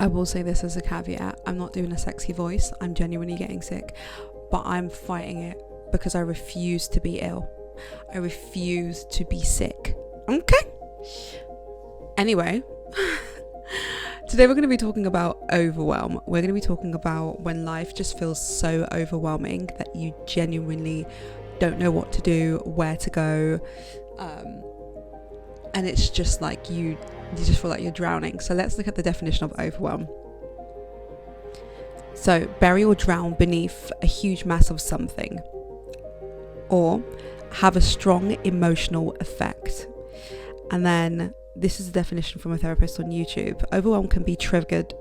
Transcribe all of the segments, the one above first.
I will say this as a caveat, I'm not doing a sexy voice, I'm genuinely getting sick, but I'm fighting it because I refuse to be ill. I refuse to be sick. Okay? Anyway, today we're going to be talking about overwhelm. We're going to be talking about when life just feels so overwhelming that you genuinely don't know what to do, where to go, and it's just like you just feel like you're drowning. So let's look at the definition of overwhelm. So, bury or drown beneath a huge mass of something, or have a strong emotional effect. And then this is a definition from a therapist on YouTube. Overwhelm can be triggered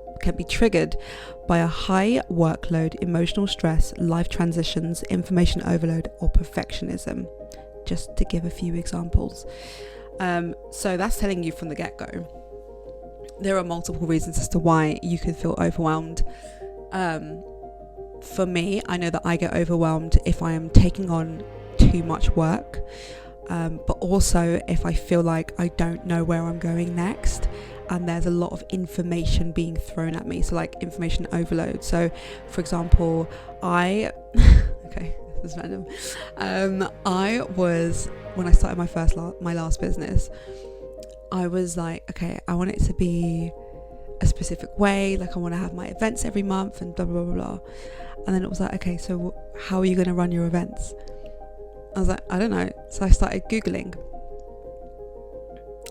by a high workload, emotional stress, life transitions, information overload, or perfectionism, just to give a few examples. So that's telling you from the get-go. There are multiple reasons as to why you could feel overwhelmed. For me, I know that I get overwhelmed if I am taking on too much work, but also if I feel like I don't know where I'm going next and there's a lot of information being thrown at me, so like information overload. So for example, okay, this is random. When I started my last business, I was like, okay, I want it to be a specific way, like I want to have my events every month and blah blah blah blah. And then it was like, okay, so how are you going to run your events? I was like, I don't know. So I started Googling.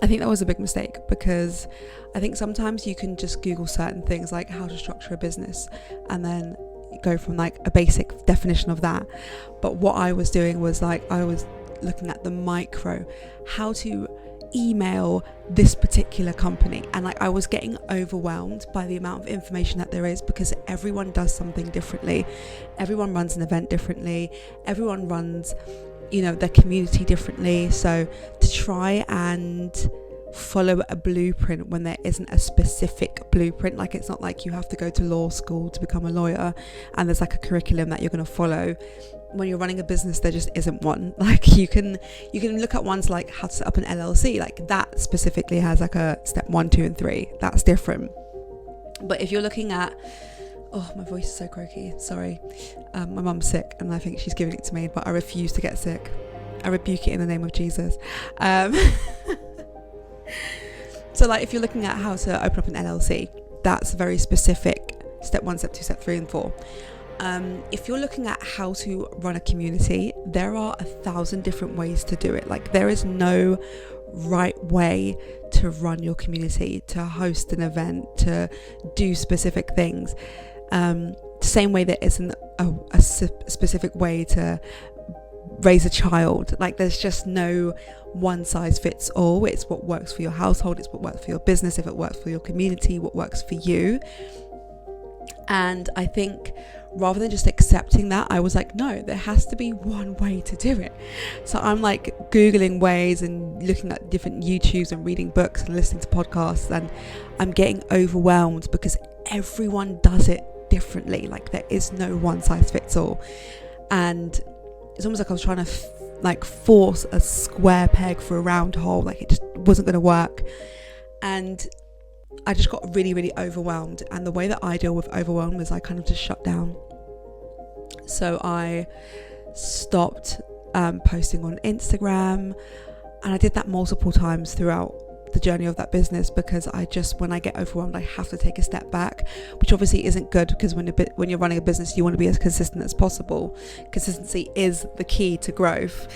I think that was a big mistake, because I think sometimes you can just Google certain things like how to structure a business and then go from like a basic definition of that. But what I was doing was like, I was looking at the micro, how to email this particular company, and like I was getting overwhelmed by the amount of information that there is, because everyone does something differently, everyone runs an event differently, everyone runs, their community differently. So to try and follow a blueprint when there isn't a specific blueprint, like it's not like you have to go to law school to become a lawyer and there's like a curriculum that you're going to follow. When you're running a business, there just isn't one. Like you can look at ones like how to set up an LLC, like that specifically has like a step 1, 2 and 3. That's different. But if you're looking at, oh, my voice is so croaky, sorry, my mum's sick and I think she's giving it to me, but I refuse to get sick. I rebuke it in the name of Jesus. So like if you're looking at how to open up an LLC, that's very specific, step 1, step 2, step 3 and 4. If you're looking at how to run a community, there are 1,000 different ways to do it. Like there is no right way to run your community, to host an event, to do specific things. Same way there isn't a specific way to raise a child. Like there's just no one size fits all. It's what works for your household, it's what works for your business, if it works for your community, what works for you. And I think rather than just accepting that, I was like, no, there has to be one way to do it. So I'm like Googling ways and looking at different YouTubes and reading books and listening to podcasts, and I'm getting overwhelmed because everyone does it differently. Like there is no one size fits all. And it's almost like I was trying to force a square peg for a round hole. Like it just wasn't going to work. And I just got really, really overwhelmed. And the way that I deal with overwhelm is I kind of just shut down. So I stopped posting on Instagram, and I did that multiple times throughout the journey of that business, because when I get overwhelmed, I have to take a step back, which obviously isn't good, because when you're running a business, you want to be as consistent as possible. Consistency is the key to growth.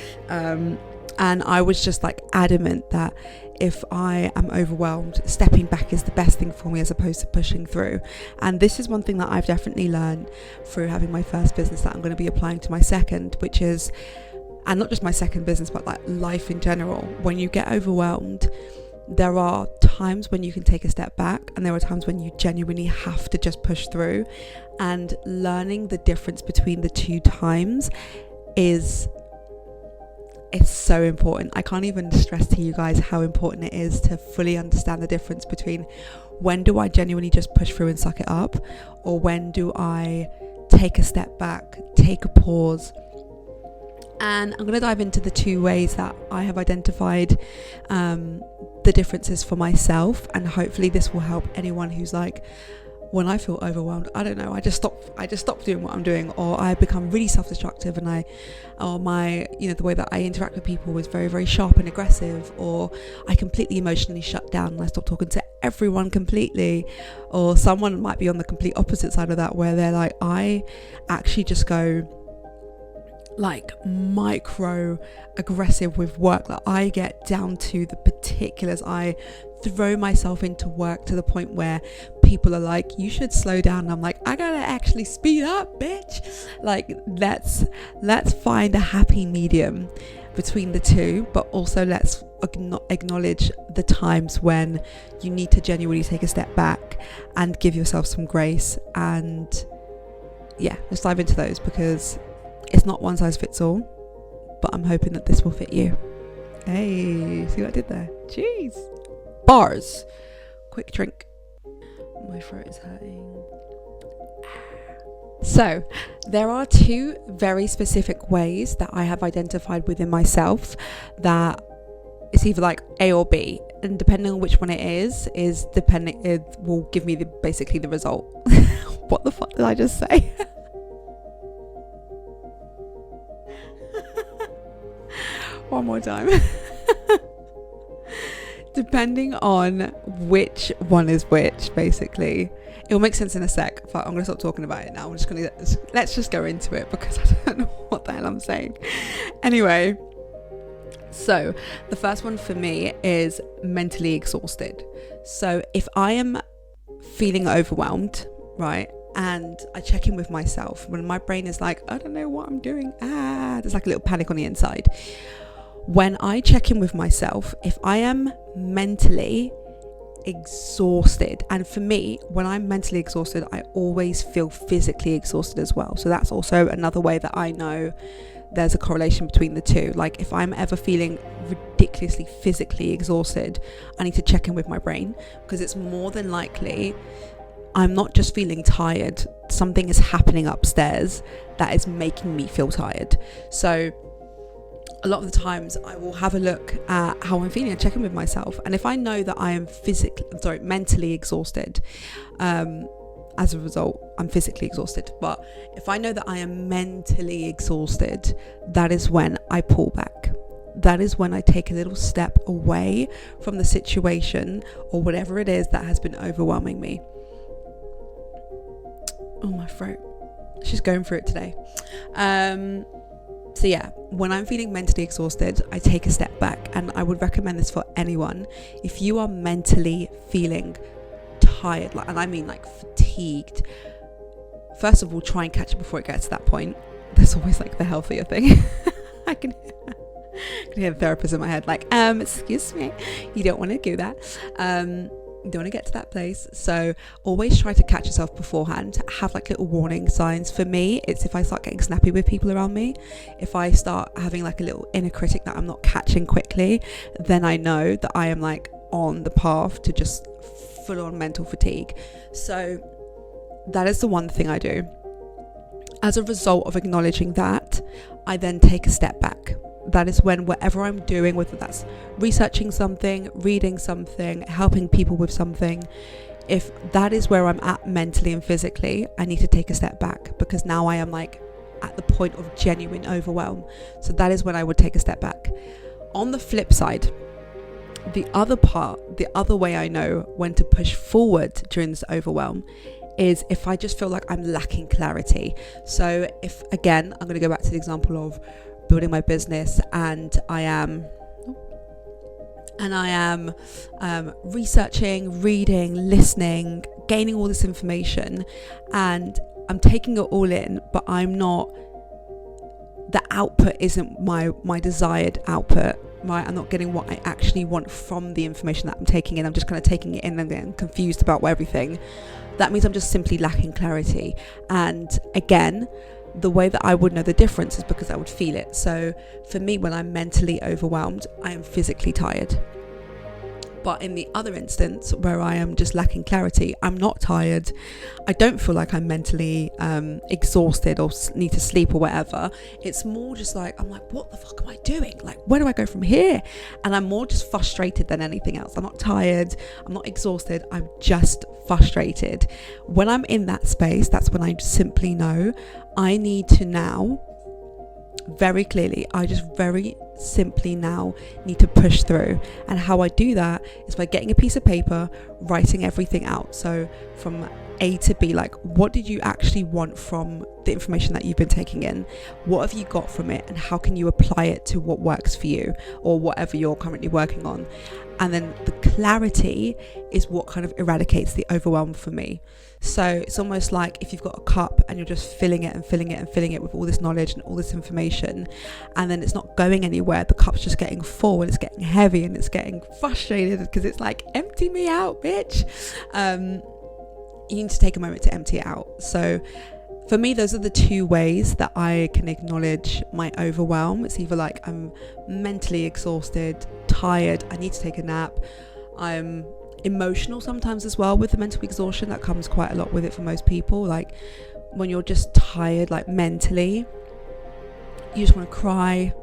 And I was just like adamant that if I am overwhelmed, stepping back is the best thing for me as opposed to pushing through. And this is one thing that I've definitely learned through having my first business that I'm going to be applying to my second, which is, and not just my second business, but like life in general. When you get overwhelmed, there are times when you can take a step back, and there are times when you genuinely have to just push through. And learning the difference between the two times it's so important. I can't even stress to you guys how important it is to fully understand the difference between when do I genuinely just push through and suck it up, or when do I take a step back, take a pause, And I'm going to dive into the 2 ways that I have identified the differences for myself, and hopefully this will help anyone who's like, when I feel overwhelmed, I don't know, I just stop doing what I'm doing, or I become really self-destructive, and the way that I interact with people is very, very sharp and aggressive, or I completely emotionally shut down and I stop talking to everyone completely. Or someone might be on the complete opposite side of that, where they're like, I actually just go like micro aggressive with work. Like, I get down to the particulars. I throw myself into work to the point where people are like, you should slow down, and I'm like, I gotta actually speed up, bitch. Like, let's find a happy medium between the 2, but also let's acknowledge the times when you need to genuinely take a step back and give yourself some grace. And yeah, let's dive into those, because it's not one size fits all, but I'm hoping that this will fit you. Hey, see what I did there? Jeez. Bars. Quick drink. My throat is hurting. So, there are 2 very specific ways that I have identified within myself that it's either like A or B, and depending on which one it will give me basically the result. What the fuck did I just say? One more time. Depending on which one is which, basically. It will make sense in a sec, but I'm going to stop talking about it now. Let's just go into it, because I don't know what the hell I'm saying. Anyway, so the first one for me is mentally exhausted. So if I am feeling overwhelmed, right, and I check in with myself, when my brain is like, I don't know what I'm doing, there's like a little panic on the inside. When I check in with myself, if I am mentally exhausted, and for me, when I'm mentally exhausted, I always feel physically exhausted as well. So that's also another way that I know there's a correlation between the 2. Like, if I'm ever feeling ridiculously physically exhausted, I need to check in with my brain, because it's more than likely I'm not just feeling tired. Something is happening upstairs that is making me feel tired. So a lot of the times I will have a look at how I'm feeling and check in with myself. And if I know that I am mentally exhausted, as a result, I'm physically exhausted. But if I know that I am mentally exhausted, that is when I pull back. That is when I take a little step away from the situation or whatever it is that has been overwhelming me. Oh, my throat. She's going through it today. So yeah, when I'm feeling mentally exhausted, I take a step back, and I would recommend this for anyone. If you are mentally feeling tired, and I mean like fatigued, first of all, try and catch it before it gets to that point. That's always like the healthier thing. I can hear the therapist in my head like, excuse me, you don't want to do that. You don't want to get to that place. So always try to catch yourself beforehand. Have like little warning signs. For me, it's if I start getting snappy with people around me, if I start having like a little inner critic that I'm not catching quickly, then I know that I am like on the path to just full on mental fatigue. So that is the one thing I do. As a result of acknowledging that, I then take a step back. That is when whatever I'm doing, whether that's researching something, reading something, helping people with something, if that is where I'm at mentally and physically, I need to take a step back, because now I am like at the point of genuine overwhelm. So that is when I would take a step back. On the flip side, the other way I know when to push forward during this overwhelm is if I just feel like I'm lacking clarity. So if, again, I'm going to go back to the example of building my business, and I am researching, reading, listening, gaining all this information, and I'm taking it all in, but the output isn't my desired output, right? I'm not getting what I actually want from the information that I'm taking in. I'm just kind of taking it in and getting confused about everything. That means I'm just simply lacking clarity. And again, the way that I would know the difference is because I would feel it. So for me, when I'm mentally overwhelmed, I am physically tired. But in the other instance where I am just lacking clarity, I'm not tired, I don't feel like I'm mentally exhausted or need to sleep or whatever. It's more just like, I'm like, what the fuck am I doing? Like, where do I go from here? And I'm more just frustrated than anything else. I'm not tired, I'm not exhausted, I'm just frustrated. When I'm in that space, that's when I simply know I need to now, very clearly, I just very simply now need to push through. And how I do that is by getting a piece of paper, writing everything out. So from A to B, like, what did you actually want from the information that you've been taking in? What have you got from it, and how can you apply it to what works for you or whatever you're currently working on? And then the clarity is what kind of eradicates the overwhelm for me. So it's almost like if you've got a cup and you're just filling it and filling it and filling it with all this knowledge and all this information, and then it's not going anywhere, the cup's just getting full and it's getting heavy and it's getting frustrated because it's like, empty me out, bitch. You need to take a moment to empty it out. So for me, those are the two ways that I can acknowledge my overwhelm. It's either like I'm mentally exhausted, tired, I need to take a nap. I'm emotional sometimes as well with the mental exhaustion. That comes quite a lot with it for most people. Like when you're just tired, like mentally, you just want to cry.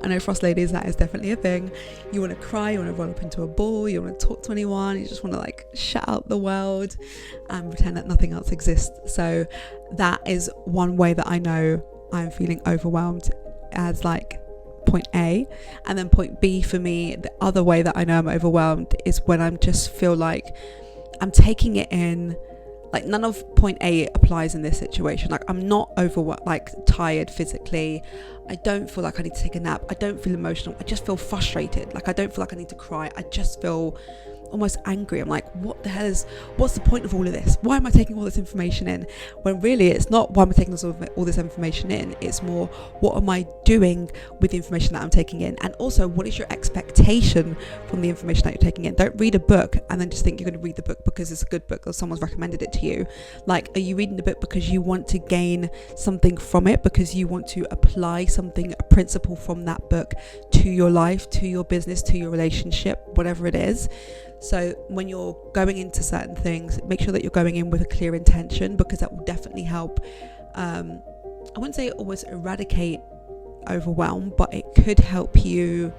I know for us ladies that is definitely a thing. You want to cry, you want to run up into a ball, you want to talk to anyone, you just want to like shut out the world and pretend that nothing else exists. So that is one way that I know I'm feeling overwhelmed, as like point A. And then point B for me, the other way that I know I'm overwhelmed is when I'm just feel like I'm taking it in. Like none of point A applies in this situation. Like I'm not like tired physically. I don't feel like I need to take a nap. I don't feel emotional. I just feel frustrated. Like I don't feel like I need to cry. I just feel almost angry. I'm like, what's the point of all of this? Why am I taking all this information in? When really it's not why am I taking all this information in. It's more, what am I doing with the information that I'm taking in? And also, what is your expectation from the information that you're taking in? Don't read a book and then just think you're going to read the book because it's a good book or someone's recommended it to you. Like, are you reading the book because you want to gain something from it, because you want to apply something, a principle from that book to your life, to your business, to your relationship, whatever it is? So when you're going into certain things, make sure that you're going in with a clear intention, because that will definitely help. I wouldn't say always eradicate overwhelm, but it could help you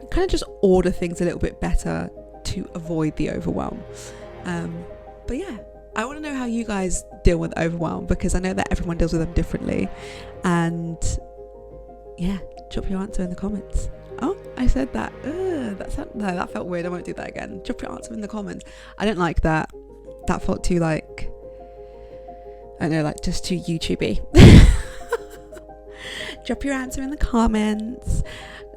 kind of just order things a little bit better to avoid the overwhelm. But yeah, I want to know how you guys deal with overwhelm, because I know that everyone deals with them differently. And yeah, drop your answer in the comments. Oh, I said that. That felt weird. I won't do that again. Drop your answer in the comments. I don't like that. That felt too like, I don't know, like just too YouTubey. Drop your answer in the comments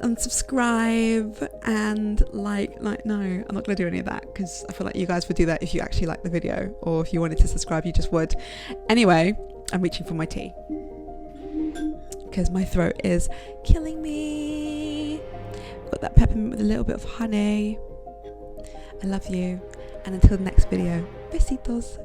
and subscribe and like no, I'm not gonna do any of that, because I feel like you guys would do that if you actually like the video, or if you wanted to subscribe you just would. Anyway, I'm reaching for my tea because my throat is killing me. Got that peppermint with a little bit of honey. I love you, and until the next video, besitos.